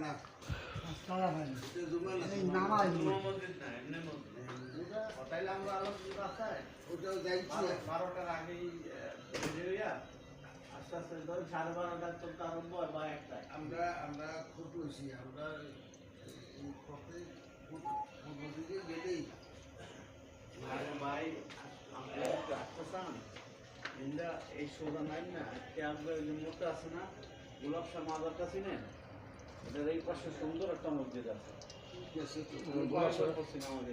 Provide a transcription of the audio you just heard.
না সারা ভাই এটা জুমা না এই নামাজ মসজিদ না এমনি মসজিদ তাইলে আমরা আলো রাস্তায় ওটাও যাইছি 12টার আগেই বেরিয়ে হইয়া আস্তে আস্তে ধর 12:30টার তো আরম্ভ হয় বা 1টায় আমরা খুব লইছি আমরা এই পথে পূর্ব দিকে গেলেই আরে ভাই আমরা একটু আসতে চান ইন্দা এই সোজা নাই না আমাদের যে মোড়টা আছে না গোলাপ শাহ মাজারটা চিনেন এটার এই পাশে সুন্দর একটা মসজিদ আছে গেছে তো গোলাপ শাহ পশ্চিম আমাদের